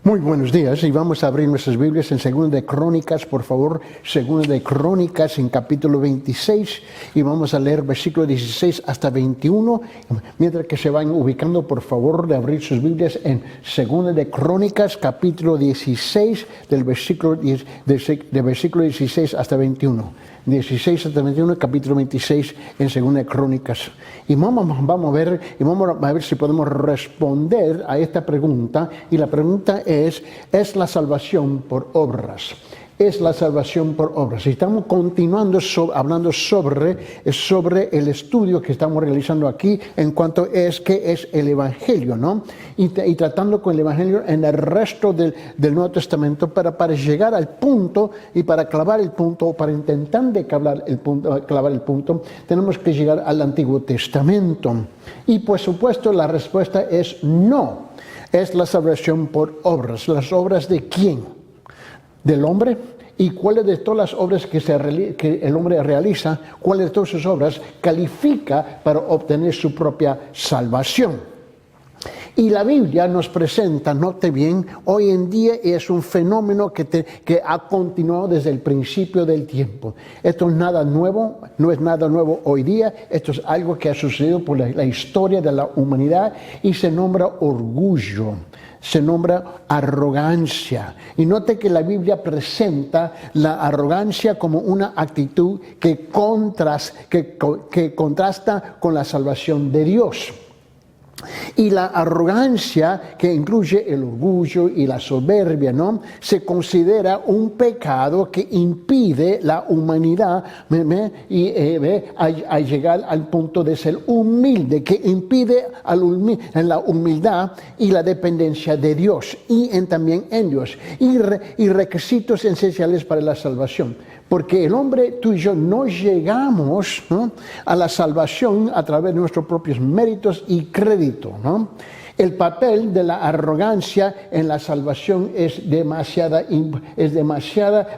Muy buenos días y vamos a abrir nuestras Biblias en 2 de Crónicas, por favor, 2 de Crónicas en capítulo 26 y vamos a leer versículo 16 hasta 21. Mientras que se van ubicando, por favor, de abrir sus Biblias en 2 de Crónicas, capítulo 16, del versículo 16 hasta 21. 16 hasta 21, capítulo 26 en 2 de Crónicas. Y vamos a ver si podemos responder a esta pregunta. Y la pregunta ¿es la salvación por obras? Es la salvación por obras. Y estamos continuando hablando sobre el estudio que estamos realizando aquí en cuanto qué es el Evangelio, ¿no? Y tratando con el Evangelio en el resto del Nuevo Testamento para llegar al punto y para clavar el punto, o para intentar clavar el punto, tenemos que llegar al Antiguo Testamento. Y por supuesto la respuesta es no. Es la salvación por obras. ¿Las obras de quién? ¿Del hombre? ¿Y cuáles de todas las obras que el hombre realiza, cuáles de todas sus obras califica para obtener su propia salvación? Y la Biblia nos presenta, note bien, hoy en día es un fenómeno que ha continuado desde el principio del tiempo. Esto es nada nuevo, no es nada nuevo hoy día, esto es algo que ha sucedido por la historia de la humanidad y se nombra orgullo. Se nombra arrogancia. Y note que la Biblia presenta la arrogancia como una actitud que contrasta con la salvación de Dios. Y la arrogancia, que incluye el orgullo y la soberbia, ¿no?, se considera un pecado que impide la humanidad a llegar al punto de ser humilde, que impide la humildad y la dependencia de Dios y también en Dios, y requisitos esenciales para la salvación. Porque el hombre, tú y yo, no llegamos, ¿no?, a la salvación a través de nuestros propios méritos y crédito, ¿no? El papel de la arrogancia en la salvación es demasiada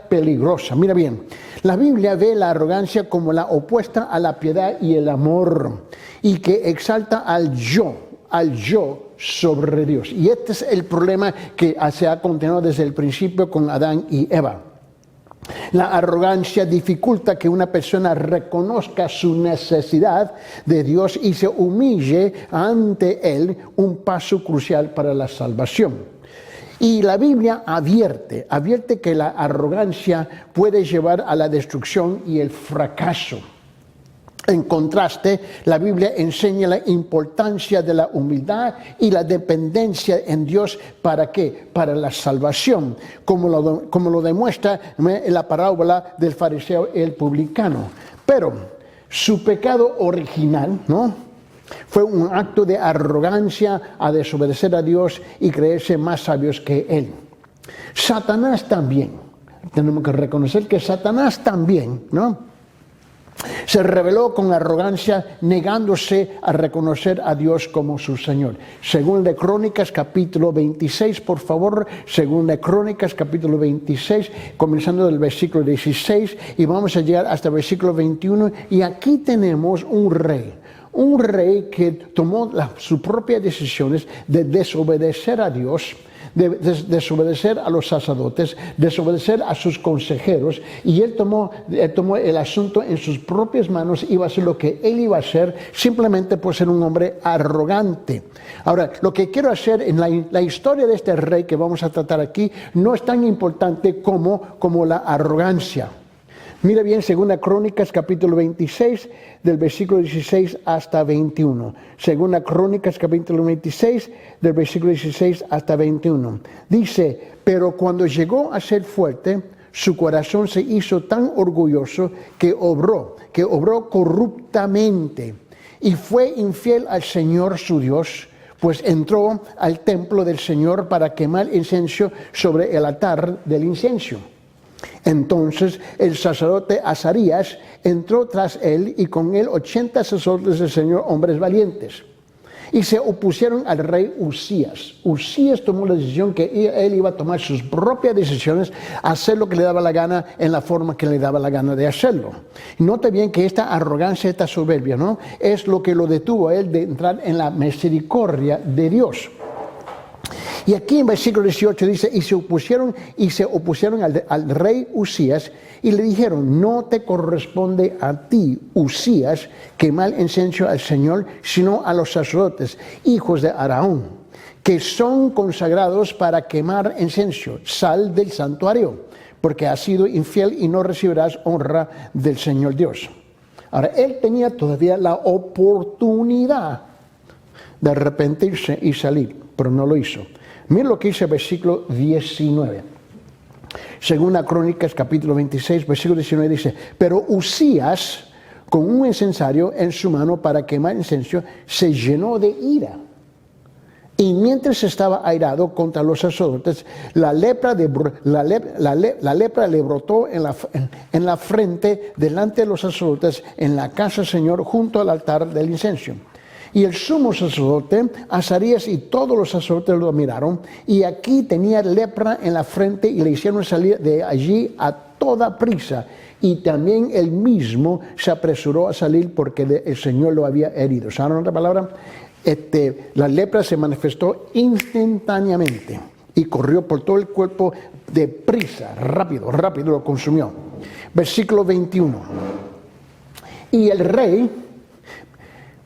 peligrosa. Mira bien, la Biblia ve la arrogancia como la opuesta a la piedad y el amor, y que exalta al yo sobre Dios. Y este es el problema que se ha continuado desde el principio con Adán y Eva. La arrogancia dificulta que una persona reconozca su necesidad de Dios y se humille ante Él, un paso crucial para la salvación. Y la Biblia advierte que la arrogancia puede llevar a la destrucción y el fracaso. En contraste, la Biblia enseña la importancia de la humildad y la dependencia en Dios. ¿Para qué? Para la salvación, como lo demuestra en la parábola del fariseo y el publicano. Pero su pecado original, ¿no?, fue un acto de arrogancia a desobedecer a Dios y creerse más sabios que Él. Satanás también, tenemos que reconocer que Satanás también, ¿no?, se rebeló con arrogancia, negándose a reconocer a Dios como su Señor. 2 de Crónicas, capítulo 26, por favor. 2 de Crónicas, capítulo 26, comenzando del versículo 16, y vamos a llegar hasta el versículo 21. Y aquí tenemos un rey que tomó sus propias decisiones de desobedecer a Dios, de desobedecer a los sacerdotes, desobedecer a sus consejeros, y él tomó el asunto en sus propias manos. Iba a hacer lo que él iba a hacer simplemente por ser un hombre arrogante. Ahora, lo que quiero hacer en la historia de este rey que vamos a tratar aquí no es tan importante como la arrogancia. Mira bien, 2 Crónicas, capítulo 26, del versículo 16 hasta 21. 2 Crónicas, capítulo 26, del versículo 16 hasta 21. Dice: pero cuando llegó a ser fuerte, su corazón se hizo tan orgulloso que obró corruptamente, y fue infiel al Señor su Dios, pues entró al templo del Señor para quemar incienso sobre el altar del incienso. Entonces el sacerdote Azarías entró tras él, y con él 80 sacerdotes del Señor, hombres valientes, y se opusieron al rey Usías. Usías tomó la decisión que él iba a tomar sus propias decisiones, hacer lo que le daba la gana en la forma que le daba la gana de hacerlo. Note bien que esta arrogancia, esta soberbia, ¿no?, es lo que lo detuvo a él de entrar en la misericordia de Dios. Y aquí en versículo 18 dice, y se opusieron al rey Usías y le dijeron, no te corresponde a ti, Usías, quemar incienso al Señor, sino a los sacerdotes, hijos de Aarón, que son consagrados para quemar incienso. Sal del santuario, porque has sido infiel y no recibirás honra del Señor Dios. Ahora, él tenía todavía la oportunidad de arrepentirse y salir, pero no lo hizo. Mira lo que dice el versículo 19. Según la Crónicas, capítulo 26, versículo 19 dice, pero Usías, con un incensario en su mano para quemar incienso, se llenó de ira. Y mientras estaba airado contra los sacerdotes, la lepra le brotó en la frente delante de los sacerdotes en la casa del Señor junto al altar del incienso. Y el sumo sacerdote, Azarías, y todos los sacerdotes lo miraron, y aquí tenía lepra en la frente y le hicieron salir de allí a toda prisa. Y también él mismo se apresuró a salir porque el Señor lo había herido. ¿Saben otra palabra? La lepra se manifestó instantáneamente y corrió por todo el cuerpo de prisa, rápido lo consumió. Versículo 21. Y el rey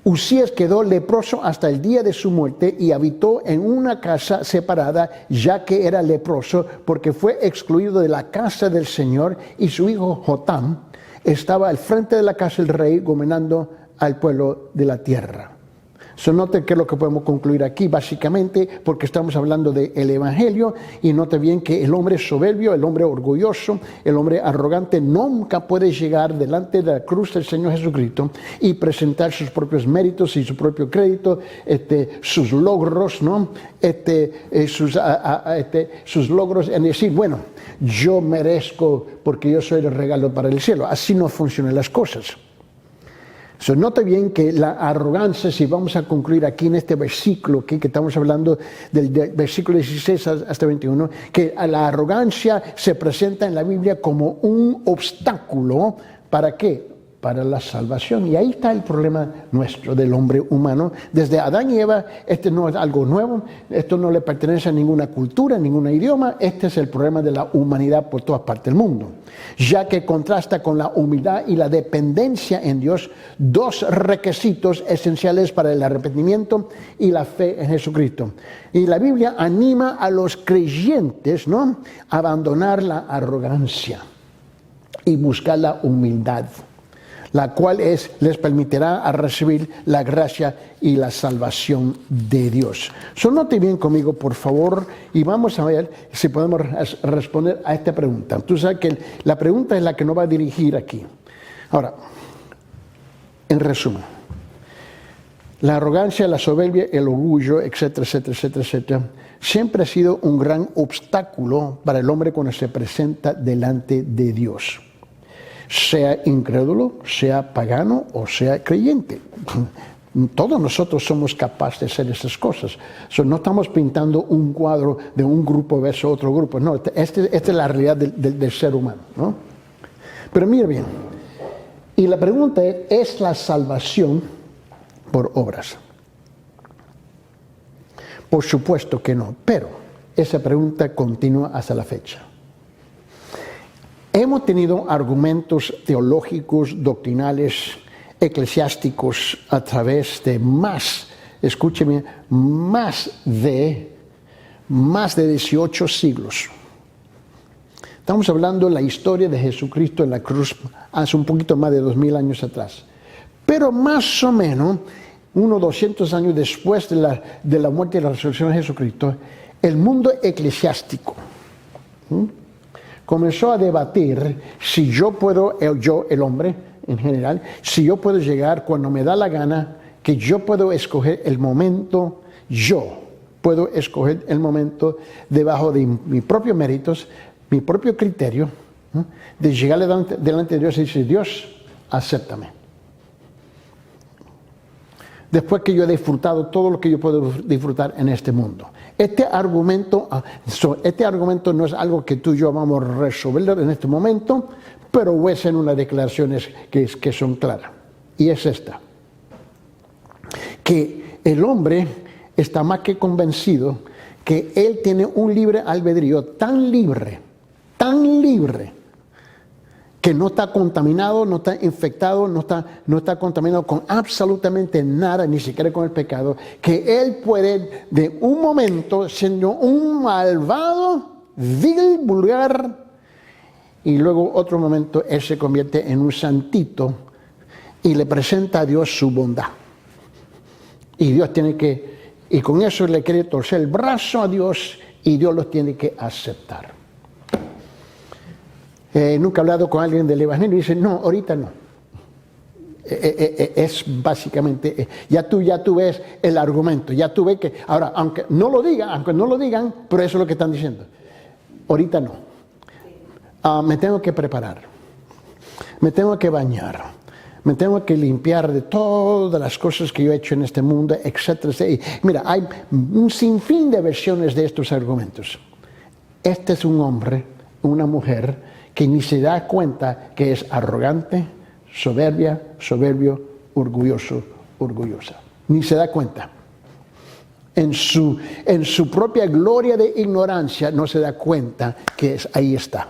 Usías quedó leproso hasta el día de su muerte y habitó en una casa separada, ya que era leproso, porque fue excluido de la casa del Señor, y su hijo Jotam estaba al frente de la casa del rey, gobernando al pueblo de la tierra. Note qué es lo que podemos concluir aquí, básicamente, porque estamos hablando del Evangelio, y note bien que el hombre soberbio, el hombre orgulloso, el hombre arrogante nunca puede llegar delante de la cruz del Señor Jesucristo y presentar sus propios méritos y su propio crédito, sus logros, ¿no? Sus logros en decir, bueno, yo merezco porque yo soy el regalo para el cielo. Así no funcionan las cosas. Note bien que la arrogancia, si vamos a concluir aquí en este versículo que estamos hablando del versículo 16 hasta 21, que la arrogancia se presenta en la Biblia como un obstáculo. ¿Para qué? Para la salvación. Y ahí está el problema nuestro del hombre humano. Desde Adán y Eva, no es algo nuevo, esto no le pertenece a ninguna cultura, a ningún idioma. Este es el problema de la humanidad por todas partes del mundo, ya que contrasta con la humildad y la dependencia en Dios, dos requisitos esenciales para el arrepentimiento y la fe en Jesucristo. Y la Biblia anima a los creyentes, ¿no?, a abandonar la arrogancia y buscar la humildad, la cual les permitirá a recibir la gracia y la salvación de Dios. Note bien conmigo, por favor, y vamos a ver si podemos responder a esta pregunta. Tú sabes que la pregunta es la que nos va a dirigir aquí. Ahora, en resumen, la arrogancia, la soberbia, el orgullo, etcétera, siempre ha sido un gran obstáculo para el hombre cuando se presenta delante de Dios. Sea incrédulo, sea pagano o sea creyente. Todos nosotros somos capaces de hacer esas cosas. No estamos pintando un cuadro de un grupo versus otro grupo. No, esta es la realidad del ser humano, ¿no? Pero mira bien, y la pregunta ¿es la salvación por obras? Por supuesto que no, pero esa pregunta continúa hasta la fecha. Hemos tenido argumentos teológicos, doctrinales, eclesiásticos a través de más de 18 siglos. Estamos hablando de la historia de Jesucristo en la cruz hace un poquito más de 2000 años atrás. Pero más o menos, 200 años después de la muerte y la resurrección de Jesucristo, el mundo eclesiástico comenzó a debatir si el hombre en general, si yo puedo llegar cuando me da la gana, que yo puedo escoger el momento, debajo de mis propios méritos, mi propio criterio, de llegar delante de Dios y decir, Dios, acéptame. Después que yo he disfrutado todo lo que yo puedo disfrutar en este mundo. Este argumento no es algo que tú y yo vamos a resolver en este momento, pero voy a hacer unas declaraciones que son claras. Y es esta: que el hombre está más que convencido que él tiene un libre albedrío tan libre, que no está contaminado, no está infectado, no está contaminado con absolutamente nada, ni siquiera con el pecado, que él puede de un momento, siendo un malvado, vil, vulgar, y luego otro momento él se convierte en un santito y le presenta a Dios su bondad. Y Dios tiene que, y con eso le quiere torcer el brazo a Dios y Dios los tiene que aceptar. Nunca he hablado con alguien del Evangelio y dice, no, ahorita no. Es básicamente, ya tú ves el argumento, ya tú ves que, ahora, aunque no lo digan, pero eso es lo que están diciendo. Ahorita no. Me tengo que preparar, me tengo que bañar, me tengo que limpiar de todas las cosas que yo he hecho en este mundo, etcétera, etcétera. Mira, hay un sinfín de versiones de estos argumentos. Este es un hombre, una mujer, que ni se da cuenta que es arrogante, soberbio, orgulloso, orgullosa. Ni se da cuenta. En su propia gloria de ignorancia no se da cuenta que ahí está.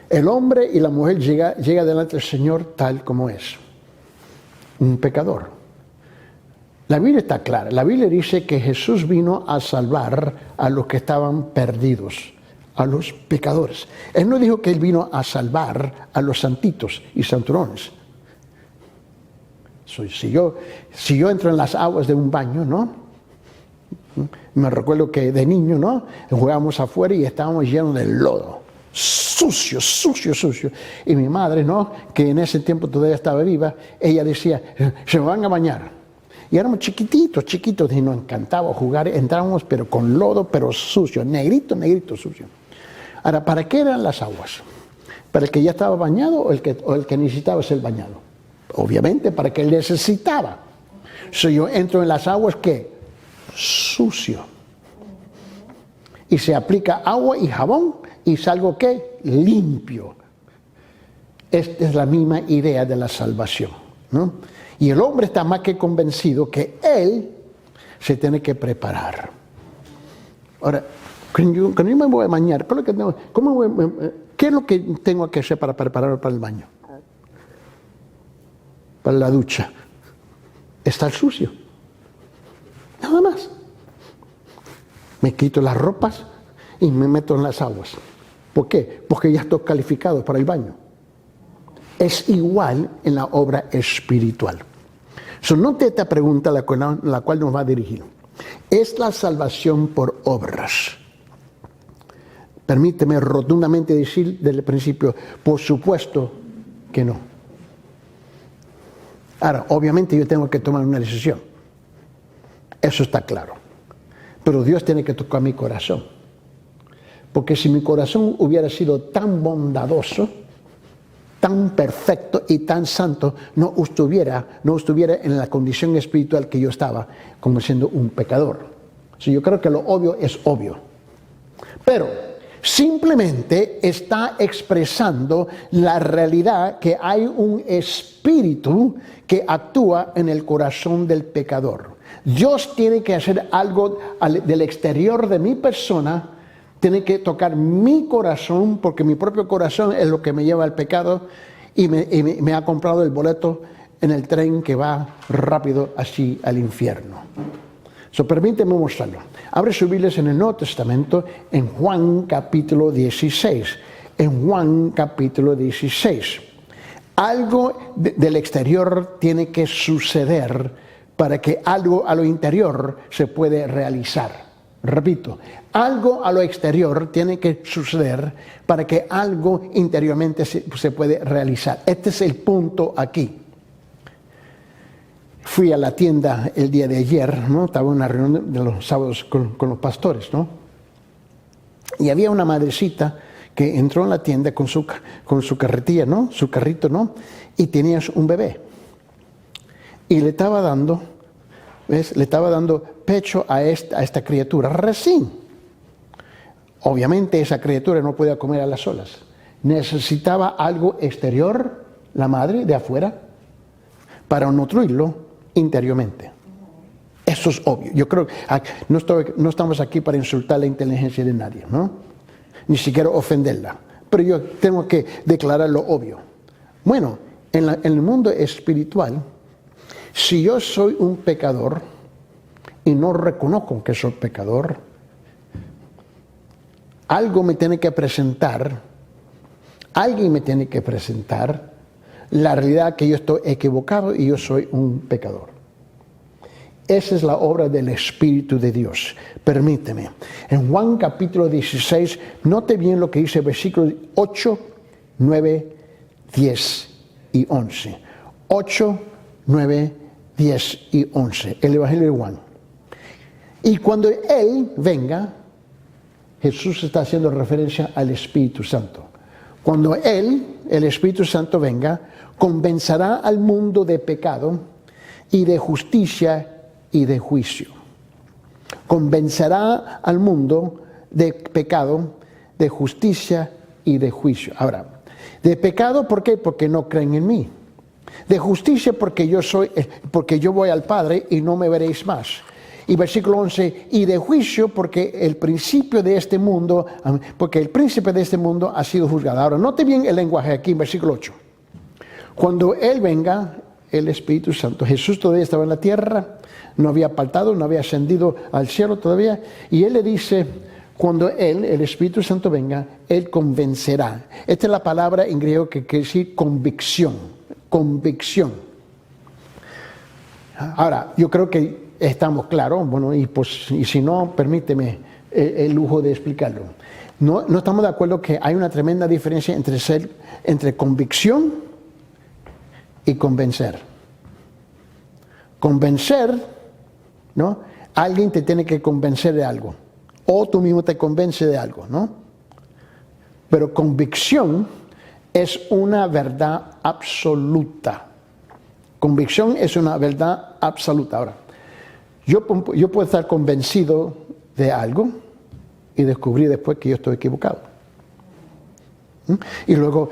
El hombre y la mujer llega delante del Señor tal como es. Un pecador. La Biblia está clara. La Biblia dice que Jesús vino a salvar a los que estaban perdidos, a los pecadores. Él no dijo que Él vino a salvar a los santitos y santurones. Si yo entro en las aguas de un baño, ¿no? Me recuerdo que de niño, ¿no? Jugábamos afuera y estábamos llenos de lodo. Sucio. Y mi madre, ¿no? Que en ese tiempo todavía estaba viva, ella decía, se me van a bañar. Y éramos chiquititos y nos encantaba jugar. Entrábamos pero con lodo, pero sucio, negrito, sucio. Ahora, ¿para qué eran las aguas? ¿Para el que ya estaba bañado o el que necesitaba ser bañado? Obviamente, para el que necesitaba. Si yo entro en las aguas, ¿qué? Sucio. Y se aplica agua y jabón y salgo, ¿qué? Limpio. Esta es la misma idea de la salvación, ¿no? Y el hombre está más que convencido que él se tiene que preparar. Ahora, cuando yo me voy a bañar, ¿qué es lo que tengo que hacer para prepararme para el baño? Para la ducha. Estar sucio. Nada más. Me quito las ropas y me meto en las aguas. ¿Por qué? Porque ya estoy calificado para el baño. Es igual en la obra espiritual. Note esta pregunta la cual nos va a dirigir. ¿Es la salvación por obras? Permíteme rotundamente decir desde el principio, por supuesto que no. Ahora, obviamente yo tengo que tomar una decisión. Eso está claro. Pero Dios tiene que tocar mi corazón. Porque si mi corazón hubiera sido tan bondadoso, tan perfecto y tan santo, no estuviera en la condición espiritual que yo estaba, como siendo un pecador. Yo creo que lo obvio es obvio. Pero simplemente está expresando la realidad que hay un espíritu que actúa en el corazón del pecador. Dios tiene que hacer algo del exterior de mi persona, tiene que tocar mi corazón, porque mi propio corazón es lo que me lleva al pecado y me ha comprado el boleto en el tren que va rápido así al infierno. Permíteme mostrarlo. Abre sus Biblias en el Nuevo Testamento, en Juan capítulo 16. En Juan capítulo 16. Algo del exterior tiene que suceder para que algo a lo interior se puede realizar. Repito, algo a lo exterior tiene que suceder para que algo interiormente se puede realizar. Este es el punto aquí. Fui a la tienda el día de ayer, ¿no? Estaba en una reunión de los sábados con los pastores, ¿no? Y había una madrecita que entró en la tienda con su carretilla, ¿no? Su carrito, ¿no? Y tenía un bebé. Y le estaba dando, ¿ves? Le estaba dando pecho a esta criatura recién. Obviamente esa criatura no podía comer a las solas. Necesitaba algo exterior, la madre, de afuera, para nutrirlo interiormente. Eso es obvio. Yo creo que no estamos aquí para insultar la inteligencia de nadie, ¿no? Ni siquiera ofenderla. Pero yo tengo que declarar lo obvio. Bueno, en el mundo espiritual, si yo soy un pecador y no reconozco que soy pecador, algo me tiene que presentar, alguien me tiene que presentar la realidad que yo estoy equivocado y yo soy un pecador. Esa es la obra del Espíritu de Dios. Permíteme. En Juan capítulo 16, note bien lo que dice versículos 8, 9, 10 y 11. 8, 9, 10 y 11. El Evangelio de Juan. Y cuando Él venga, Jesús está haciendo referencia al Espíritu Santo. Cuando Él, el Espíritu Santo, venga, convencerá al mundo de pecado y de justicia y de juicio. Convencerá al mundo de pecado, de justicia y de juicio. Ahora, de pecado, ¿por qué? Porque no creen en mí. De justicia, porque yo voy al Padre y no me veréis más. Y versículo 11, y de juicio, porque el príncipe de este mundo ha sido juzgado. Ahora, note bien el lenguaje aquí en versículo 8. Cuando Él venga, el Espíritu Santo, Jesús todavía estaba en la tierra, no había apartado, no había ascendido al cielo todavía, y Él le dice, cuando Él, el Espíritu Santo venga, Él convencerá. Esta es la palabra en griego que quiere decir convicción, convicción. Ahora, yo creo que estamos claros, bueno, y si no, permíteme el lujo de explicarlo. No estamos de acuerdo que hay una tremenda diferencia entre convicción y convencer. Convencer, ¿no? Alguien te tiene que convencer de algo, o tú mismo te convences de algo, ¿no? Pero convicción es una verdad absoluta. Convicción es una verdad absoluta. Ahora, yo puedo estar convencido de algo y descubrir después que yo estoy equivocado. Y luego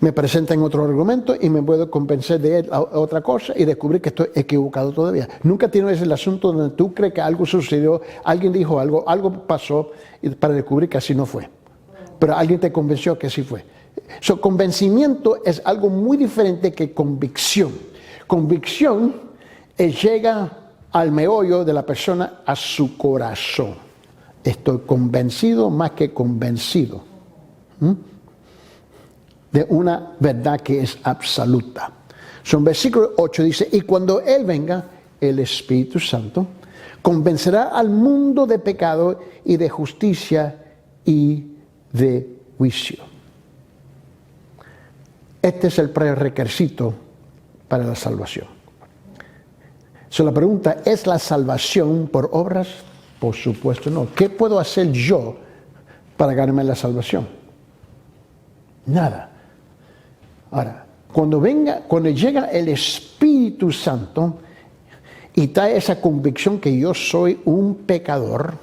me presentan otro argumento y me puedo convencer de él a otra cosa y descubrir que estoy equivocado todavía. Nunca tienes el asunto donde tú crees que algo sucedió, alguien dijo algo pasó para descubrir que así no fue. Pero alguien te convenció que así fue. Convencimiento es algo muy diferente que convicción. Convicción llega al meollo de la persona, a su corazón. Estoy convencido más que convencido de una verdad que es absoluta. En versículo 8 dice, y cuando Él venga, el Espíritu Santo, convencerá al mundo de pecado y de justicia y de juicio. Este es el prerequisito para la salvación. La pregunta, ¿es la salvación por obras? Por supuesto no. ¿Qué puedo hacer yo para ganarme la salvación? Nada. Ahora, cuando llega el Espíritu Santo y trae esa convicción que yo soy un pecador,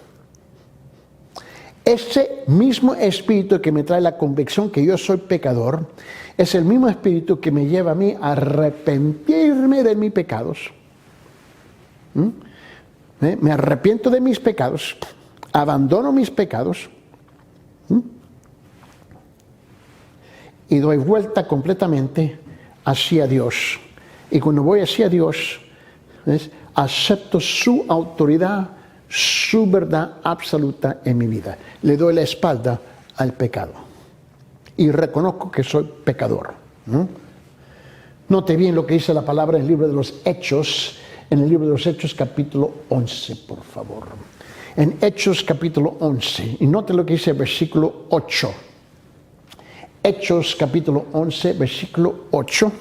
ese mismo Espíritu que me trae la convicción que yo soy pecador, es el mismo Espíritu que me lleva a mí a arrepentirme de mis pecados. Me arrepiento de mis pecados, abandono mis pecados y doy vuelta completamente hacia Dios. Y cuando voy hacia Dios, acepto su autoridad, su verdad absoluta en mi vida. Le doy la espalda al pecado y reconozco que soy pecador. Note bien lo que dice la palabra en el libro de los Hechos, en el libro de los Hechos capítulo 11, por favor. En Hechos capítulo 11, y note lo que dice el versículo 8. Hechos capítulo 11, versículo 8.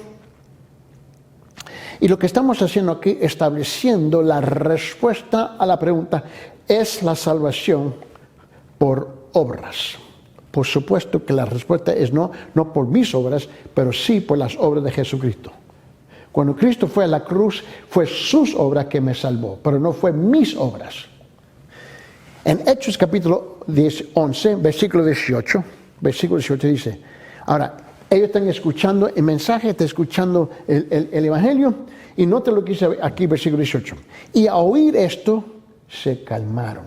Y lo que estamos haciendo aquí, estableciendo la respuesta a la pregunta, ¿es la salvación por obras? Por supuesto que la respuesta es no por mis obras, pero sí por las obras de Jesucristo. Cuando Cristo fue a la cruz, fue sus obras que me salvó, pero no fue mis obras. En Hechos capítulo 11, versículo 18 dice, ahora, Ellos están escuchando el mensaje, están escuchando el Evangelio, y note lo que dice aquí, versículo 18. Y a oír esto, se calmaron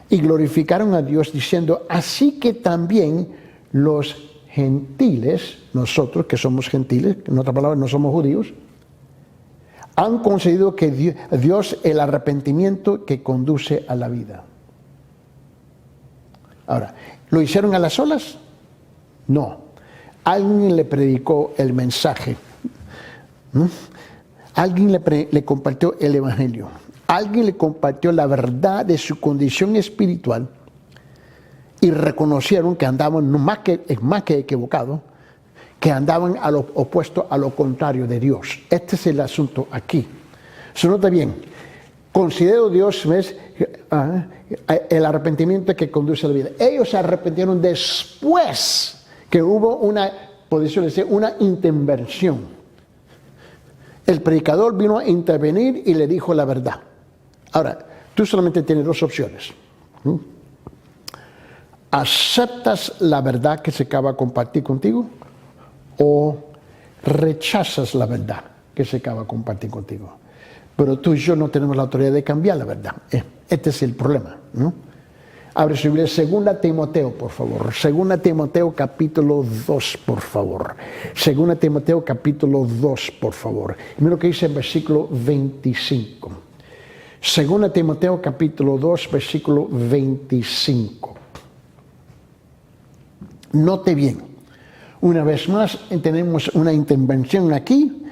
y glorificaron a Dios diciendo, así que también los gentiles, nosotros que somos gentiles, en otras palabras no somos judíos, han concedido que Dios el arrepentimiento que conduce a la vida. Ahora, ¿lo hicieron a las solas? No. Alguien le predicó el mensaje. Alguien le compartió el Evangelio. Alguien le compartió la verdad de su condición espiritual y reconocieron que andaban más que equivocados, que andaban a lo opuesto, a lo contrario de Dios. Este es el asunto aquí. Se nota bien. Considero Dios, ¿ves? El arrepentimiento que conduce a la vida. Ellos se arrepintieron después que hubo una intervención. El predicador vino a intervenir y le dijo la verdad. Ahora, tú solamente tienes dos opciones. ¿Aceptas la verdad que se acaba de compartir contigo? ¿O rechazas la verdad que se acaba de compartir contigo? Pero tú y yo no tenemos la autoridad de cambiar la verdad. Este es el problema, ¿no? Abre su Biblia, 2 Timoteo, por favor. 2 Timoteo capítulo 2, por favor. 2 Timoteo capítulo 2, por favor. Mira lo que dice el versículo 25. 2 Timoteo capítulo 2, versículo 25. Note bien. Una vez más tenemos una intervención aquí,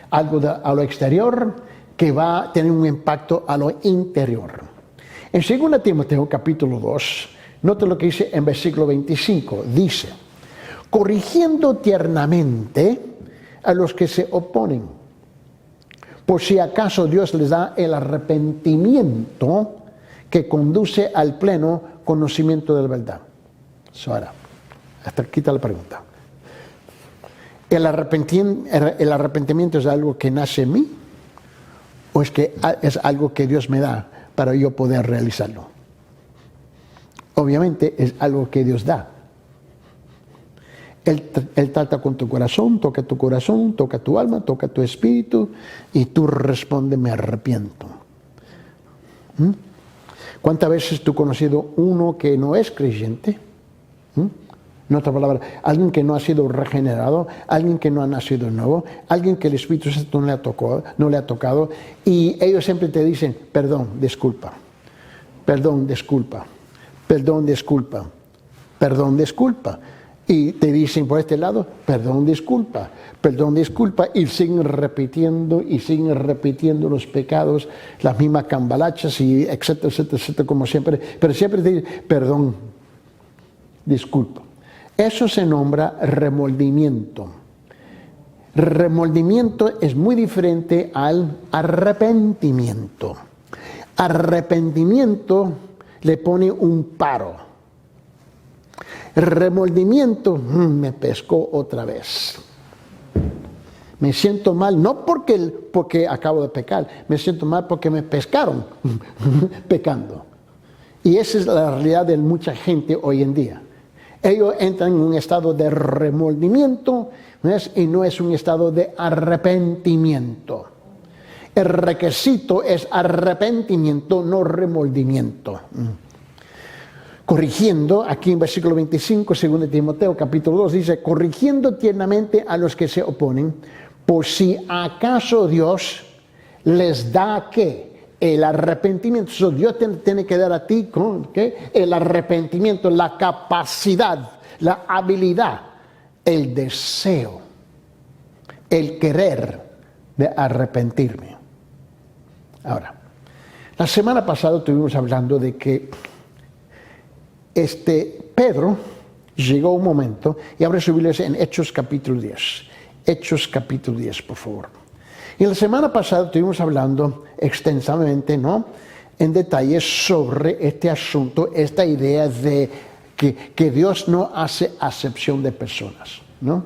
algo a lo exterior que va a tener un impacto a lo interior. En 2 Timoteo capítulo 2, note lo que dice en versículo 25, dice, corrigiendo tiernamente a los que se oponen, por si acaso Dios les da el arrepentimiento que conduce al pleno conocimiento de la verdad. Ahora, hasta aquí está la pregunta. ¿El arrepentimiento es algo que nace en mí? ¿O es que es algo que Dios me da para yo poder realizarlo? Obviamente es algo que Dios da. Él trata con tu corazón, toca tu alma, toca tu espíritu, y tú respondes, me arrepiento. ¿Cuántas veces tú has conocido uno que no es creyente? En otra palabra, alguien que no ha sido regenerado, alguien que no ha nacido de nuevo, alguien que el Espíritu Santo no le ha tocado, y ellos siempre te dicen, perdón, disculpa, perdón, disculpa, perdón, disculpa, perdón, disculpa. Y te dicen por este lado, perdón, disculpa, y siguen repitiendo los pecados, las mismas cambalachas, y etcétera, etcétera, etcétera, como siempre, pero siempre te dicen, perdón, disculpa. Eso se nombra remordimiento. Remordimiento es muy diferente al arrepentimiento. Arrepentimiento le pone un paro. Remordimiento, me pescó otra vez. Me siento mal, no porque acabo de pecar, me siento mal porque me pescaron pecando. Y esa es la realidad de mucha gente hoy en día. Ellos entran en un estado de remordimiento, ¿ves? Y no es un estado de arrepentimiento. El requisito es arrepentimiento, no remordimiento. Corrigiendo, aquí en versículo 25, 2 Timoteo capítulo 2, dice, corrigiendo tiernamente a los que se oponen, por si acaso Dios les da, ¿qué? El arrepentimiento. Dios tiene que dar a ti ¿qué? El arrepentimiento, la capacidad, la habilidad, el deseo, el querer de arrepentirme. Ahora, la semana pasada estuvimos hablando de que Pedro llegó un momento, y abre su Biblia en Hechos capítulo 10. Hechos capítulo 10, por favor. Y la semana pasada estuvimos hablando extensamente, ¿no?, en detalle sobre este asunto, esta idea de que Dios no hace acepción de personas, ¿no?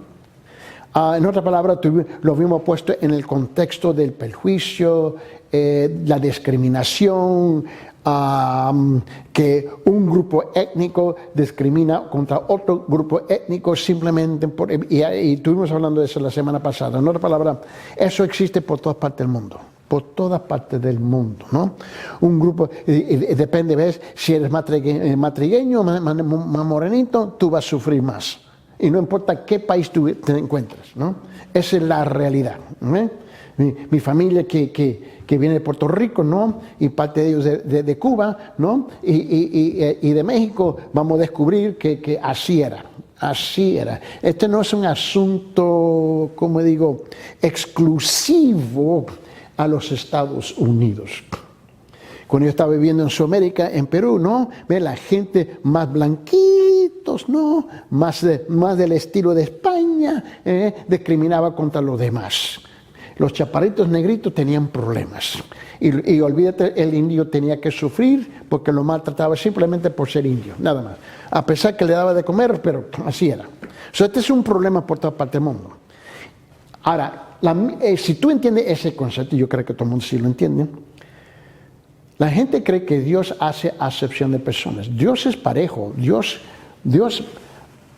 En otra palabra, lo vimos puesto en el contexto del perjuicio, la discriminación, que un grupo étnico discrimina contra otro grupo étnico simplemente por... Y estuvimos hablando de eso la semana pasada. En otra palabra, eso existe por todas partes del mundo. Por todas partes del mundo, ¿no? Un grupo, depende, ¿ves? Si eres más trigueño, más morenito, tú vas a sufrir más. Y no importa qué país tú te encuentres, ¿no? Esa es la realidad. Mi familia que viene de Puerto Rico, ¿no? Y parte de ellos de Cuba, ¿no? Y de México, vamos a descubrir que así era. Así era. Este no es un asunto, como digo, exclusivo a los Estados Unidos. Cuando yo estaba viviendo en Sudamérica, en Perú, ¿no? Ve la gente más blanquitos, ¿no? Más del estilo de España, discriminaba contra los demás. Los chaparritos negritos tenían problemas. Y olvídate, el indio tenía que sufrir porque lo maltrataba simplemente por ser indio, nada más. A pesar que le daba de comer, pero así era. Este es un problema por toda parte del mundo. Ahora, si tú entiendes ese concepto, yo creo que todo el mundo sí lo entiende, la gente cree que Dios hace acepción de personas. Dios es parejo, Dios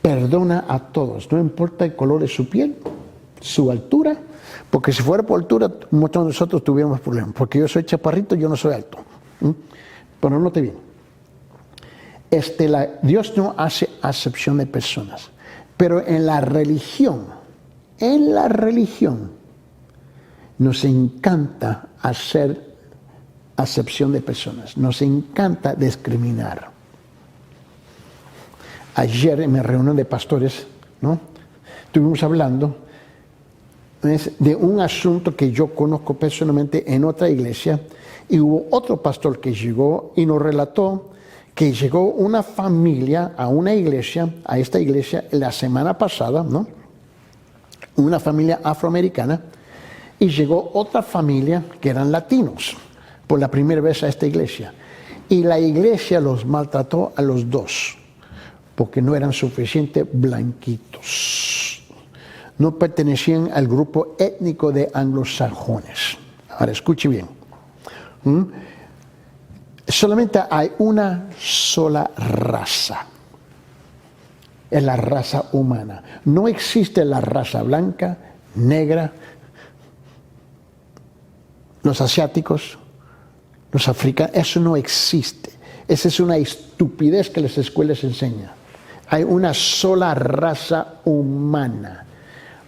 perdona a todos, no importa el color de su piel, su altura, porque si fuera por altura, muchos de nosotros tuviéramos problemas, porque yo soy chaparrito, yo no soy alto. Pero note bien, Dios no hace acepción de personas, pero en la religión, nos encanta hacer acepción de personas, nos encanta discriminar. Ayer en mi reunión de pastores, ¿no? Estuvimos hablando de un asunto que yo conozco personalmente en otra iglesia, y hubo otro pastor que llegó y nos relató que llegó una familia a esta iglesia la semana pasada, ¿no? Una familia afroamericana, y llegó otra familia que eran latinos por la primera vez a esta iglesia, y la iglesia los maltrató a los dos porque no eran suficientemente blanquitos, no pertenecían al grupo étnico de anglosajones. Ahora escuche bien, solamente hay una sola raza. Es la raza humana. No existe la raza blanca, negra, los asiáticos, los africanos. Eso no existe. Esa es una estupidez que las escuelas enseñan. Hay una sola raza humana.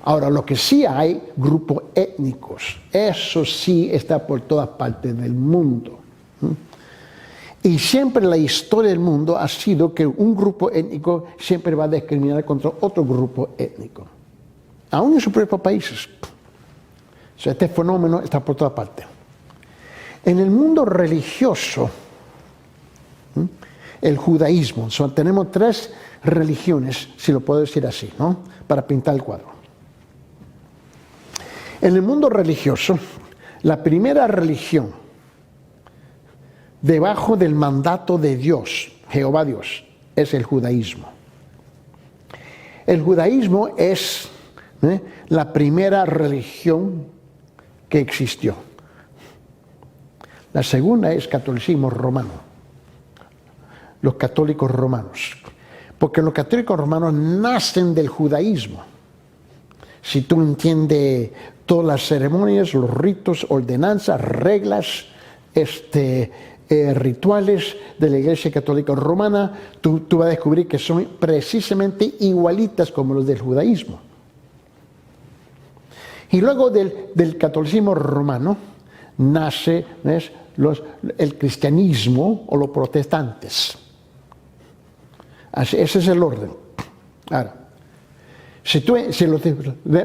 Ahora, lo que sí hay, grupos étnicos. Eso sí está por todas partes del mundo. Y siempre la historia del mundo ha sido que un grupo étnico siempre va a discriminar contra otro grupo étnico, aún en sus propios países. O sea, este fenómeno está por toda parte. En el mundo religioso, el judaísmo, tenemos tres religiones, si lo puedo decir así, ¿no? Para pintar el cuadro. En el mundo religioso, la primera religión debajo del mandato de Dios, Jehová Dios, es el judaísmo. El judaísmo es la primera religión que existió. La segunda es catolicismo romano, los católicos romanos, porque los católicos romanos nacen del judaísmo. Si tú entiendes todas las ceremonias, los ritos, ordenanzas, reglas, rituales de la Iglesia Católica Romana, tú vas a descubrir que son precisamente igualitas como los del judaísmo. Y luego del catolicismo romano nace el cristianismo o los protestantes. Ese es el orden. Ahora,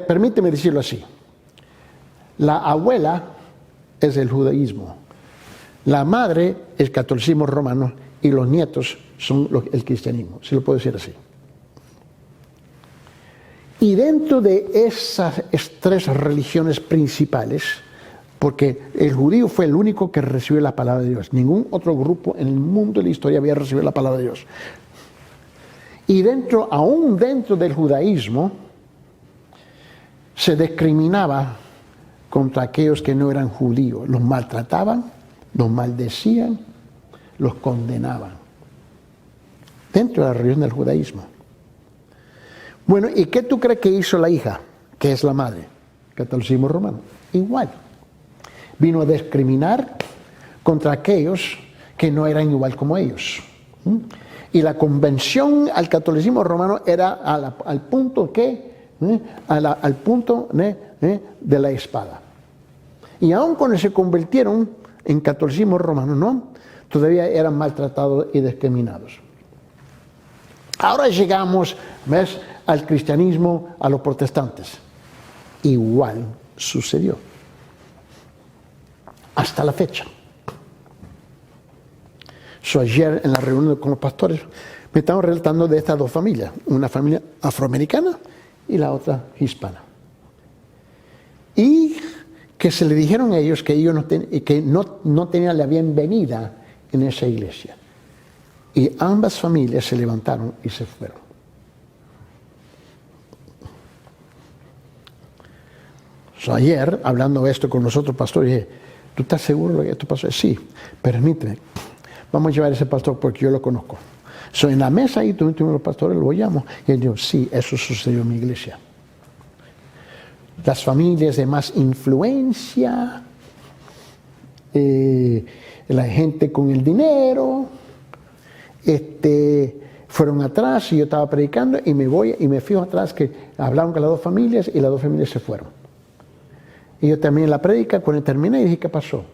permíteme decirlo así, la abuela es el judaísmo, la madre es el catolicismo romano y los nietos son el cristianismo, si lo puedo decir así. Y dentro de esas tres religiones principales, porque el judío fue el único que recibió la palabra de Dios, ningún otro grupo en el mundo de la historia había recibido la palabra de Dios. Y aún dentro del judaísmo, se discriminaba contra aquellos que no eran judíos. Los maltrataban, los maldecían, los condenaban. Dentro de la religión del judaísmo. Bueno, ¿y qué tú crees que hizo la hija, que es la madre? Catolicismo romano. Igual. Vino a discriminar contra aquellos que no eran igual como ellos. Y la convención al catolicismo romano era al punto al punto de la espada. Y aun cuando se convirtieron en catolicismo romano, ¿no? Todavía eran maltratados y discriminados. Ahora llegamos, ¿ves?, al cristianismo, a los protestantes. Igual sucedió. Hasta la fecha. Ayer en la reunión con los pastores me estaban relatando de estas dos familias. Una familia afroamericana y la otra hispana. Y que se le dijeron a ellos que ellos no tenían la bienvenida en esa iglesia. Y ambas familias se levantaron y se fueron. Ayer, hablando esto con los otros pastores, dije, ¿tú estás seguro de que esto pasó? Sí, permíteme. Vamos a llevar a ese pastor porque yo lo conozco. En la mesa ahí tuvimos los pastores, lo llamo. Y él dijo, sí, eso sucedió en mi iglesia. Las familias de más influencia, la gente con el dinero, fueron atrás y yo estaba predicando y me fijo atrás que hablaron con las dos familias y las dos familias se fueron. Y yo también la predica, cuando terminé, dije, ¿qué pasó?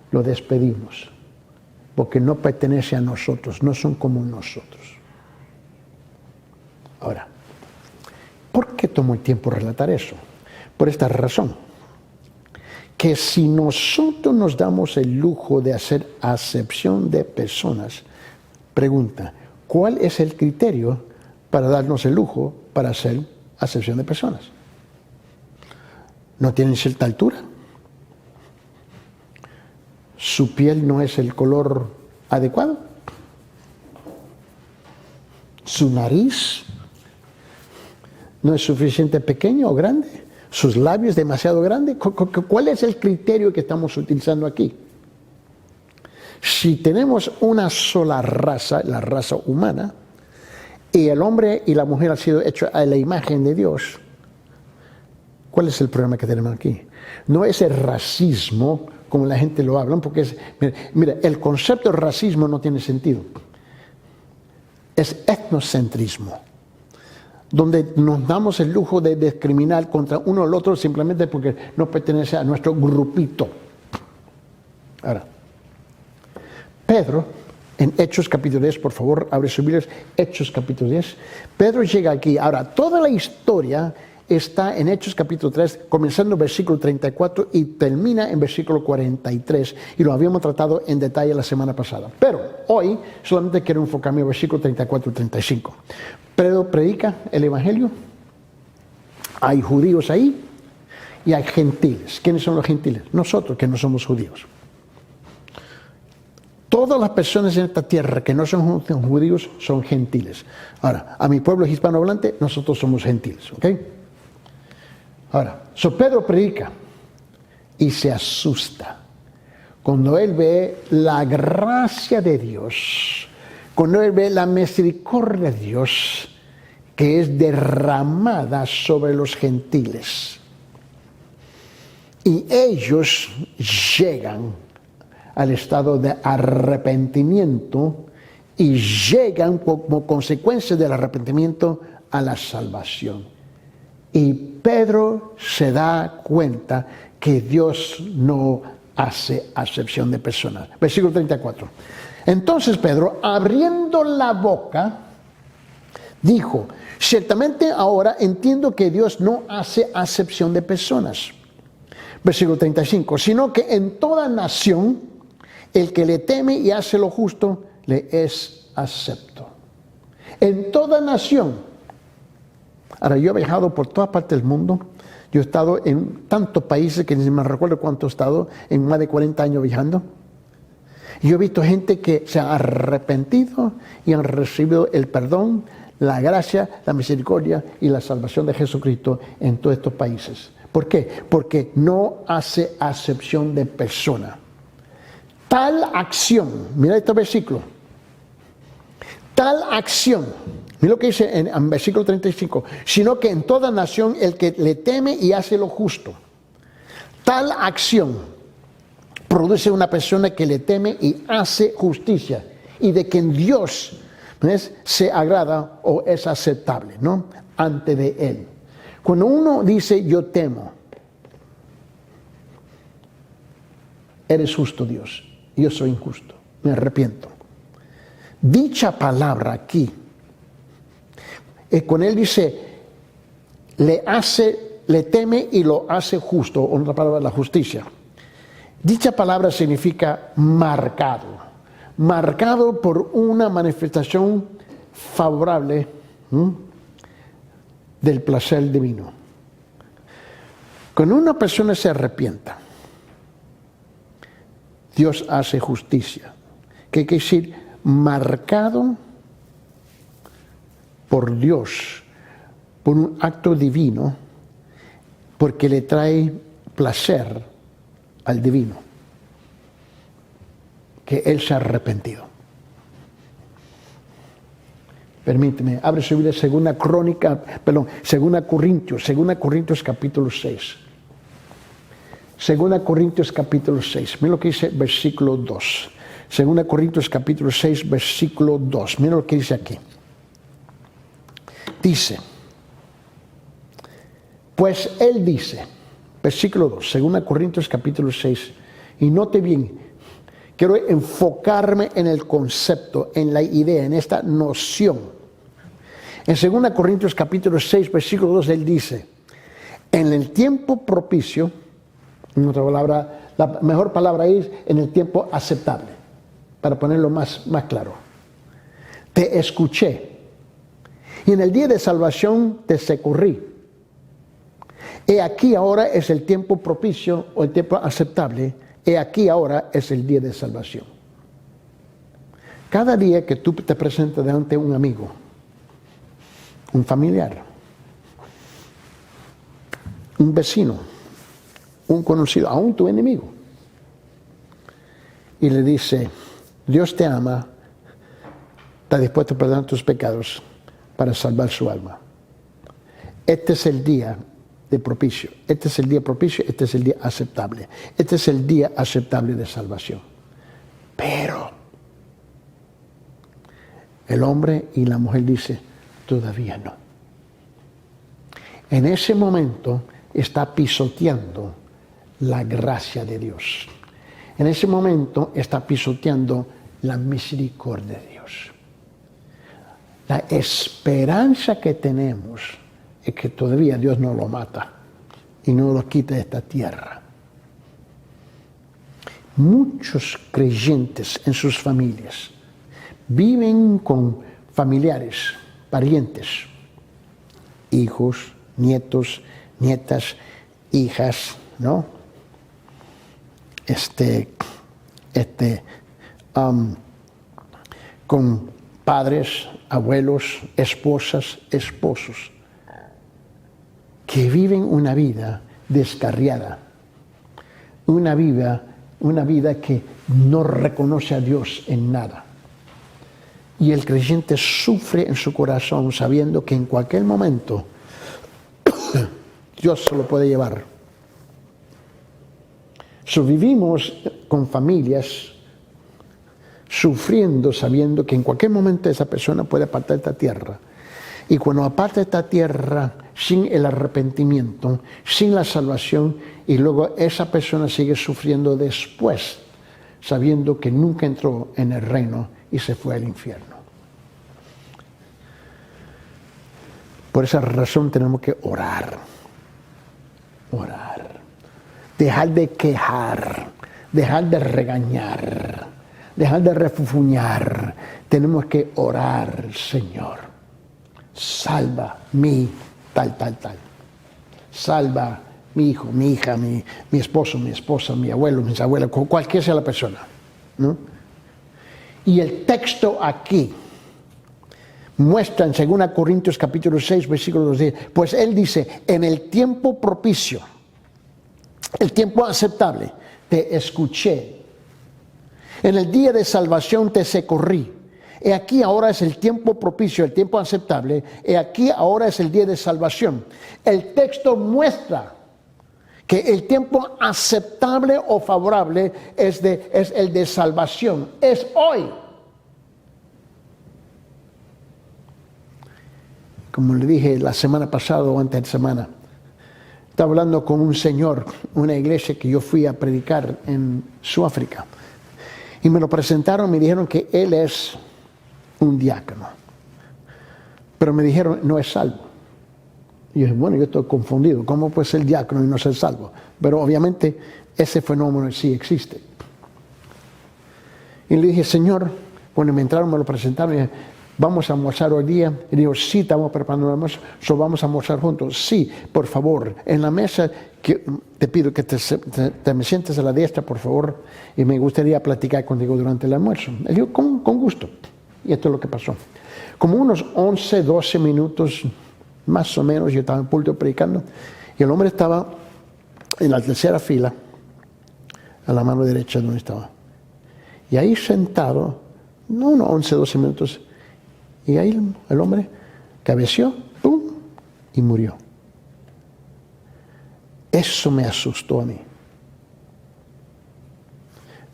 Lo despedimos. Porque no pertenece a nosotros, no son como nosotros. Ahora, ¿por qué tomó el tiempo relatar eso? Por esta razón. Que si nosotros nos damos el lujo de hacer acepción de personas, pregunta, ¿cuál es el criterio para darnos el lujo para hacer acepción de personas? ¿No tienen cierta altura? ¿Su piel no es el color adecuado? ¿Su nariz no es suficiente pequeño o grande? ¿Sus labios demasiado grandes? ¿Cuál es el criterio que estamos utilizando aquí? Si tenemos una sola raza, la raza humana, y el hombre y la mujer han sido hechos a la imagen de Dios, ¿cuál es el problema que tenemos aquí? No es el racismo, como la gente lo habla, porque mira, el concepto de racismo no tiene sentido. Es etnocentrismo, donde nos damos el lujo de discriminar contra uno al otro simplemente porque no pertenece a nuestro grupito. Ahora, Pedro, en Hechos capítulo 10, por favor, abre sus Biblias, Hechos capítulo 10. Pedro llega aquí. Ahora, toda la historia está en Hechos capítulo 3, comenzando en versículo 34 y termina en versículo 43. Y lo habíamos tratado en detalle la semana pasada. Pero hoy solamente quiero enfocarme en versículo 34 y 35. Pedro predica el Evangelio. Hay judíos ahí y hay gentiles. ¿Quiénes son los gentiles? Nosotros, que no somos judíos. Todas las personas en esta tierra que no son judíos son gentiles. Ahora, a mi pueblo hispanohablante, nosotros somos gentiles, ¿ok? Ahora, Pedro predica y se asusta cuando él ve la gracia de Dios, cuando él ve la misericordia de Dios que es derramada sobre los gentiles. Y ellos llegan al estado de arrepentimiento y llegan como consecuencia del arrepentimiento a la salvación. Y Pedro se da cuenta que Dios no hace acepción de personas. Versículo 34. Entonces Pedro, abriendo la boca, dijo, ciertamente ahora entiendo que Dios no hace acepción de personas. Versículo 35. Sino que en toda nación, el que le teme y hace lo justo, le es acepto. En toda nación. Ahora, yo he viajado por todas partes del mundo. Yo he estado en tantos países que ni me recuerdo cuánto he estado, en más de 40 años viajando. Y yo he visto gente que se ha arrepentido y han recibido el perdón, la gracia, la misericordia y la salvación de Jesucristo en todos estos países. ¿Por qué? Porque no hace acepción de persona. Tal acción, mira este versículo, tal acción, mira lo que dice en versículo 35, sino que en toda nación el que le teme y hace lo justo. Tal acción produce una persona que le teme y hace justicia, y de quien Dios, ¿ves?, se agrada o es aceptable, ¿no?, ante de él. Cuando uno dice yo temo, eres justo, Dios, yo soy injusto, me arrepiento. Dicha palabra aquí, cuando él dice le teme y lo hace justo, otra palabra, la justicia. Dicha palabra significa marcado por una manifestación favorable del placer divino. Cuando una persona se arrepienta, Dios hace justicia. ¿Qué quiere decir? Marcado por Dios, por un acto divino, porque le trae placer al divino, que él se ha arrepentido. Permíteme, abre su Biblia, segunda Corintios capítulo 6. Segunda Corintios capítulo 6. Mira lo que dice versículo 2. Segunda Corintios capítulo 6, versículo 2. Mira lo que dice aquí. Dice, pues él dice, versículo 2, segunda Corintios capítulo 6, y note bien, quiero enfocarme en el concepto, en la idea, en esta noción. En 2 Corintios capítulo 6, versículo 2, él dice, en el tiempo propicio, en otra palabra, la mejor palabra es en el tiempo aceptable, para ponerlo más claro. Te escuché, y en el día de salvación te socorrí. He aquí ahora es el tiempo propicio o el tiempo aceptable. He aquí ahora es el día de salvación. Cada día que tú te presentas delante de un amigo, un familiar, un vecino, un conocido, aún tu enemigo, y le dice, Dios te ama, está dispuesto a perdonar tus pecados para salvar su alma. Este es el día de propicio, este es el día propicio, este es el día aceptable, este es el día aceptable de salvación. Pero el hombre y la mujer dicen, todavía no. En ese momento está pisoteando la gracia de Dios. En ese momento está pisoteando la misericordia de Dios. La esperanza que tenemos es que todavía Dios no lo mata y no lo quita de esta tierra. Muchos creyentes en sus familias viven con familiares, parientes, hijos, nietos, nietas, hijas, ¿no? Con padres, abuelos, esposas, esposos, que viven una vida descarriada, una vida que no reconoce a Dios en nada. Y el creyente sufre en su corazón sabiendo que en cualquier momento Dios se lo puede llevar. Vivimos con familias sufriendo sabiendo que en cualquier momento esa persona puede apartar esta tierra. Y cuando aparta esta tierra sin el arrepentimiento, sin la salvación, y luego esa persona sigue sufriendo después, sabiendo que nunca entró en el reino y se fue al infierno. Por esa razón tenemos que orar. Dejar de quejar, dejar de regañar, dejar de refunfuñar. Tenemos que orar, Señor. Salva mi tal. Salva mi hijo, mi hija, mi esposo, mi esposa, mi abuelo, mis abuelos, cualquiera sea la persona, ¿no? Y el texto aquí muestra en 2 Corintios capítulo 6, versículo 2, pues él dice, en el tiempo propicio, el tiempo aceptable, te escuché. En el día de salvación te socorrí. He aquí ahora es el tiempo propicio, el tiempo aceptable. He aquí ahora es el día de salvación. El texto muestra que el tiempo aceptable o favorable es el de salvación. Es hoy. Como le dije la semana pasada o antes de semana, estaba hablando con un señor, una iglesia que yo fui a predicar en Sudáfrica. Y me lo presentaron, me dijeron que él es un diácono. Pero me dijeron, no es salvo. Y yo dije, bueno, yo estoy confundido. ¿Cómo puede ser diácono y no ser salvo? Pero obviamente ese fenómeno sí existe. Y le dije, Señor, cuando me entraron, me lo presentaron, y dije, ¿vamos a almorzar hoy día? Y dijo, sí, estamos preparando el almuerzo, vamos a almorzar juntos. Sí, por favor, en la mesa, te pido que te me sientes a la diestra, por favor, y me gustaría platicar contigo durante el almuerzo. Él dijo, con gusto. Y esto es lo que pasó. Como unos 11, 12 minutos, más o menos, yo estaba en púlpito predicando, y el hombre estaba en la tercera fila, a la mano derecha donde estaba. Y ahí sentado, no unos 11, 12 minutos, y ahí el hombre cabeció, ¡pum!, y murió. Eso me asustó a mí.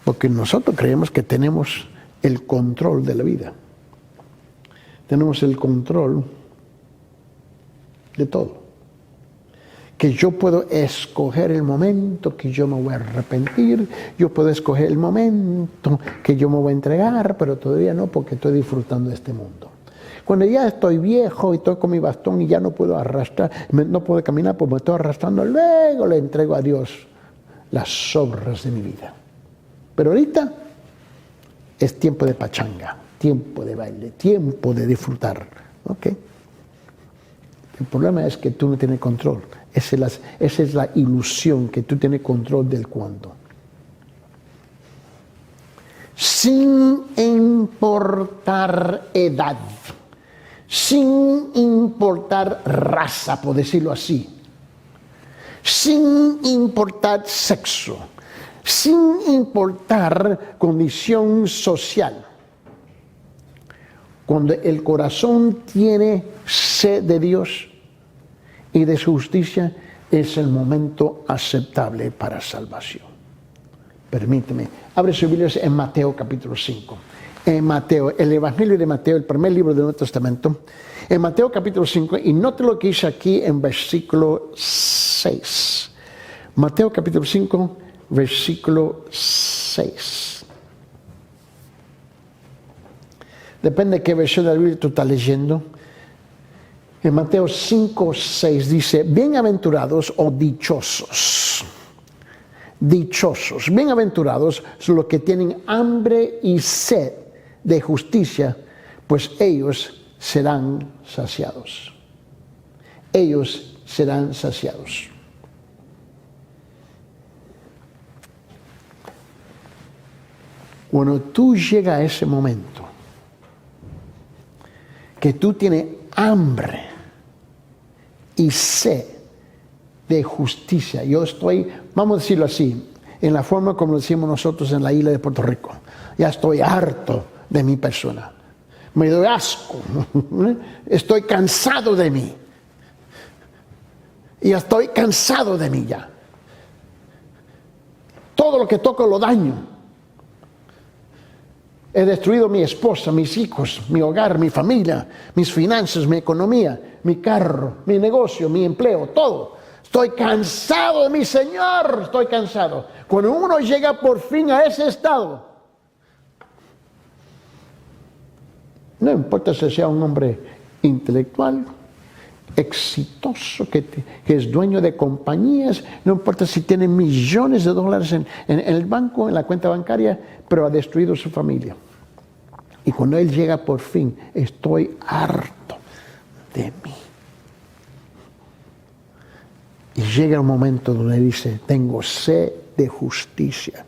Porque nosotros creemos que tenemos el control de la vida. Tenemos el control de todo. Que yo puedo escoger el momento que yo me voy a arrepentir, yo puedo escoger el momento que yo me voy a entregar, pero todavía no, porque estoy disfrutando de este mundo. Cuando ya estoy viejo y estoy con mi bastón y ya no puedo arrastrar, no puedo caminar, pues me estoy arrastrando, luego le entrego a Dios las obras de mi vida. Pero ahorita es tiempo de pachanga, tiempo de baile, tiempo de disfrutar. ¿Ok? El problema es que tú no tienes control. Esa es la ilusión, que tú tienes control del cuándo. Sin importar edad, sin importar raza, por decirlo así, sin importar sexo, sin importar condición social. Cuando el corazón tiene sed de Dios y de su justicia, es el momento aceptable para salvación. Permíteme, abre sus Biblias en Mateo capítulo 5. En Mateo, el Evangelio de Mateo, el primer libro del Nuevo Testamento, en Mateo capítulo 5, y note lo que dice aquí en versículo 6. Mateo capítulo 5, versículo 6. Depende de qué versión de la Biblia tú estás leyendo. En Mateo 5, 6 dice, bienaventurados o dichosos. Dichosos, bienaventurados son los que tienen hambre y sed de justicia, pues ellos serán saciados. Ellos serán saciados. Cuando tú llegas a ese momento, que tú tienes hambre y sed de justicia. Yo estoy, vamos a decirlo así, en la forma como lo decimos nosotros en la isla de Puerto Rico. Ya estoy harto de mi persona. Me doy asco. Estoy cansado de mí. Y estoy cansado de mí ya. Todo lo que toco lo daño. He destruido mi esposa, mis hijos, mi hogar, mi familia, mis finanzas, mi economía, mi carro, mi negocio, mi empleo, todo. Estoy cansado de mi Señor, estoy cansado. Cuando uno llega por fin a ese estado, no importa si sea un hombre intelectual, exitoso, que es dueño de compañías, no importa si tiene millones de dólares en el banco, en la cuenta bancaria, pero ha destruido su familia. Y cuando él llega por fin, estoy harto de mí. Y llega un momento donde dice, tengo sed de justicia.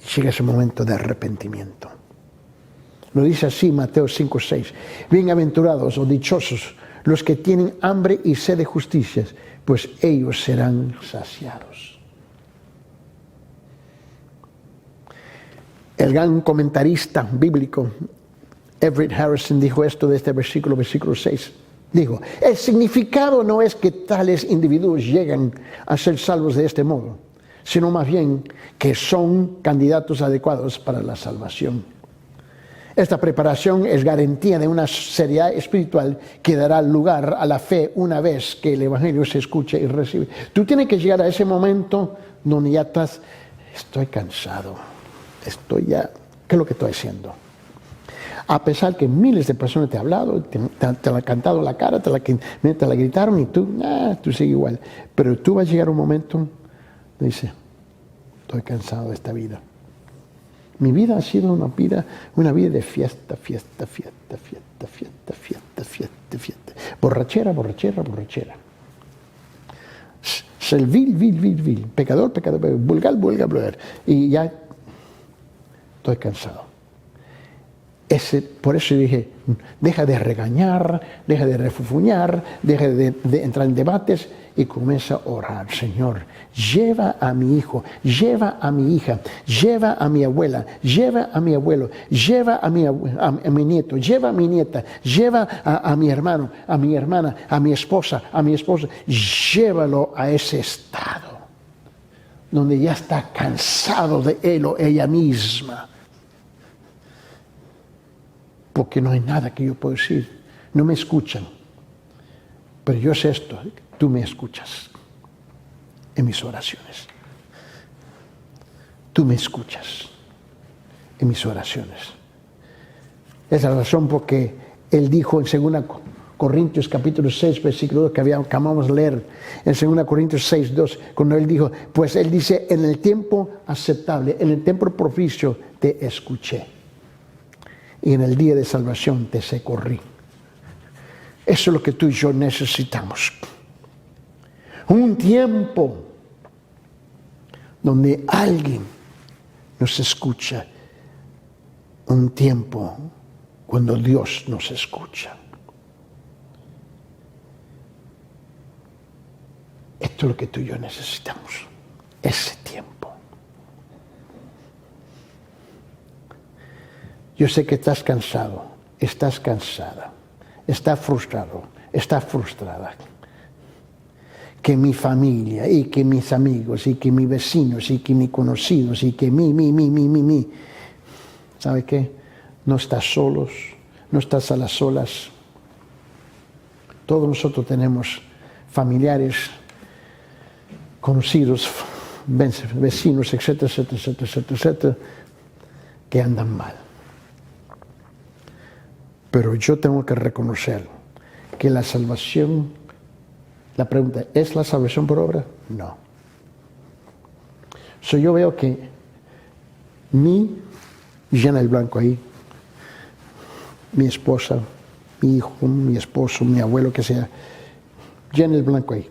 Y llega ese momento de arrepentimiento. Lo dice así Mateo 5, 6. Bienaventurados o dichosos los que tienen hambre y sed de justicia, pues ellos serán saciados. El gran comentarista bíblico Everett Harrison dijo esto de este versículo 6. Dijo, el significado no es que tales individuos lleguen a ser salvos de este modo, sino más bien que son candidatos adecuados para la salvación. Esta preparación es garantía de una seriedad espiritual que dará lugar a la fe una vez que el Evangelio se escuche y recibe. Tú tienes que llegar a ese momento donde ya estás, estoy cansado, ¿qué es lo que estoy haciendo? A pesar que miles de personas te han hablado, te la han cantado la cara, te la gritaron y tú sigues igual. Pero tú vas a llegar a un momento, dice, estoy cansado de esta vida. Mi vida ha sido una vida de fiesta. Borrachera. Ser vil. Pecador, vulgar. Y ya estoy cansado. Por eso dije, deja de regañar, deja de refufuñar, deja de entrar en debates y comienza a orar. Señor, lleva a mi hijo, lleva a mi hija, lleva a mi abuela, lleva a mi abuelo, lleva a mi nieto, lleva a mi nieta, lleva a mi hermano, a mi hermana, a mi esposa, llévalo a ese estado donde ya está cansado de él o ella misma. Porque no hay nada que yo pueda decir. No me escuchan. Pero yo sé esto, tú me escuchas en mis oraciones. Tú me escuchas en mis oraciones. Es la razón por que él dijo en 2 Corintios capítulo 6, versículo 2, que acabamos de leer, en 2 Corintios 6, 2, cuando él dijo, pues él dice, en el tiempo aceptable, en el tiempo propicio, te escuché. Y en el día de salvación te socorrí. Eso es lo que tú y yo necesitamos. Un tiempo donde alguien nos escucha. Un tiempo cuando Dios nos escucha. Esto es lo que tú y yo necesitamos. Ese tiempo. Yo sé que estás cansado, estás cansada, estás frustrado, estás frustrada. Que mi familia, y que mis amigos, y que mis vecinos, y que mis conocidos, y que mi. ¿Sabe qué? No estás solos, no estás a las solas. Todos nosotros tenemos familiares, conocidos, vecinos, etcétera, que andan mal. Pero yo tengo que reconocer que la salvación, la pregunta, ¿es la salvación por obra? No. Yo veo que llena el blanco ahí, mi esposa, mi hijo, mi esposo, mi abuelo, que sea, llena el blanco ahí.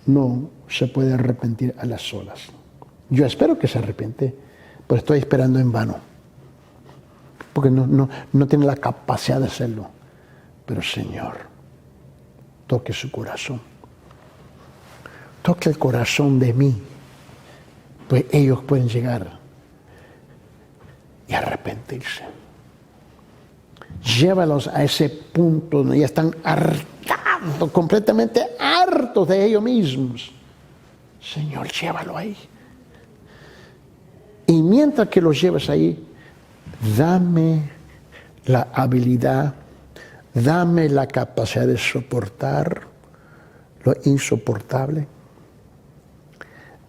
No se puede arrepentir a las solas. Yo espero que se arrepiente, pero estoy esperando en vano. Porque no tiene la capacidad de hacerlo. Pero Señor, toque su corazón. Toque el corazón de mí. Pues ellos pueden llegar y arrepentirse. Llévalos a ese punto donde ya están hartados, completamente hartos de ellos mismos. Señor, llévalo ahí. Y mientras que los llevas ahí, dame la habilidad, dame la capacidad de soportar lo insoportable,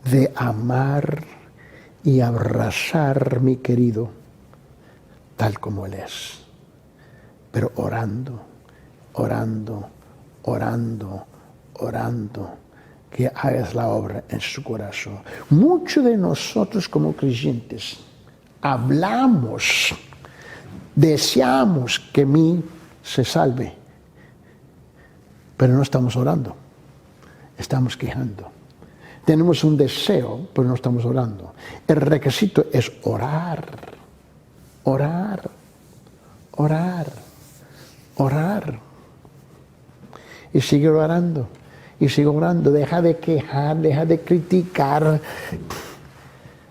de amar y abrazar mi querido tal como Él es, pero orando, que hagas la obra en su corazón. Muchos de nosotros como creyentes hablamos, deseamos que mí se salve, pero no estamos orando, estamos quejando. Tenemos un deseo, pero no estamos orando. El requisito es orar. Y sigue orando. Deja de quejar, deja de criticar.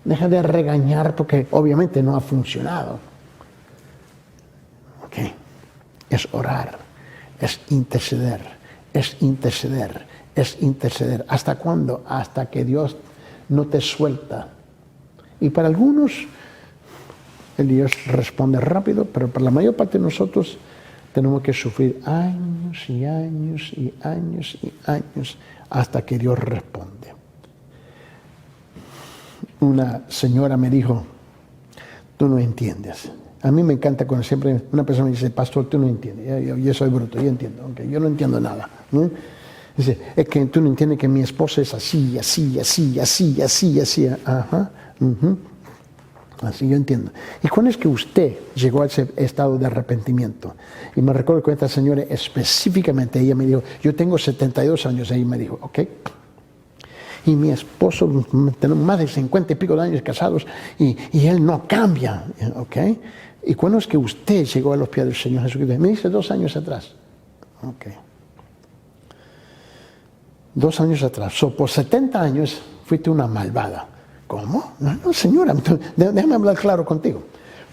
Deja de regañar porque obviamente no ha funcionado. ¿Ok? Es orar, es interceder, es interceder, es interceder. ¿Hasta cuándo? Hasta que Dios no te suelta. Y para algunos, el Dios responde rápido, pero para la mayor parte de nosotros tenemos que sufrir años y años y años y años hasta que Dios responde. Una señora me dijo, tú no entiendes. A mí me encanta cuando siempre una persona me dice, pastor, tú no entiendes. Yo soy bruto, yo entiendo. Okay, yo no entiendo nada. ¿No? Dice, es que tú no entiendes que mi esposa es así, así, así, así, así, así. Ajá. Así yo entiendo. ¿Y cuándo es que usted llegó a ese estado de arrepentimiento? Y me recuerdo que esta señora específicamente, ella me dijo, yo tengo 72 años, ella me dijo, ok. Y mi esposo, tenemos más de 50 y pico de años casados, y él no cambia, ok. ¿Y cuándo es que usted llegó a los pies del Señor Jesucristo? Me dice 2 años atrás. Ok. 2 años atrás. Por 70 años fuiste una malvada. ¿Cómo? No, señora, déjame hablar claro contigo.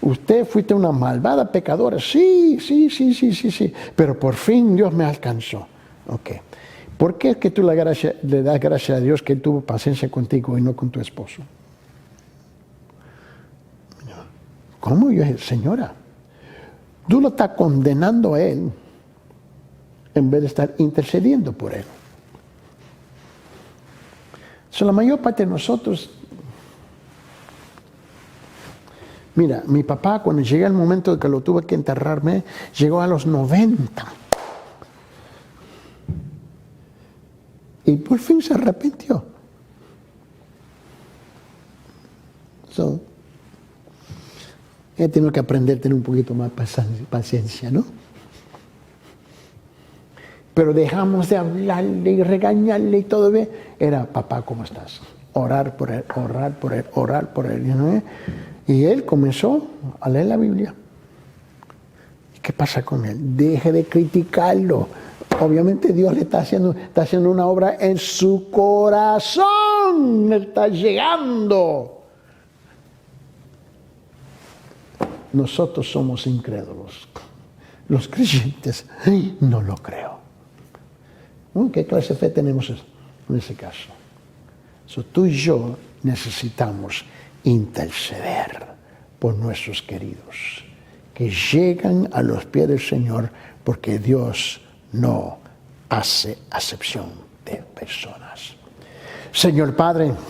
Usted fuiste una malvada pecadora. Sí. Pero por fin Dios me alcanzó. Ok. ¿Por qué es que tú le das gracias a Dios que Él tuvo paciencia contigo y no con tu esposo? ¿Cómo? Yo dije, señora, tú lo estás condenando a Él en vez de estar intercediendo por Él. La mayor parte de nosotros... Mira, mi papá cuando llegué al momento de que lo tuve que enterrarme, llegó a los 90. Y por fin se arrepintió. He tenido que aprender a tener un poquito más paciencia, ¿no? Pero dejamos de hablarle y regañarle y todo bien. Era, papá, ¿cómo estás? Orar por él, orar por él, orar por él, ¿no? Y él comenzó a leer la Biblia. ¿Y qué pasa con él? Deje de criticarlo. Obviamente Dios le está haciendo una obra en su corazón. Está llegando. Nosotros somos incrédulos. Los creyentes, no lo creo. ¿Qué clase de fe tenemos en ese caso? Tú y yo necesitamos interceder por nuestros queridos que llegan a los pies del Señor, porque Dios no hace acepción de personas. Señor Padre,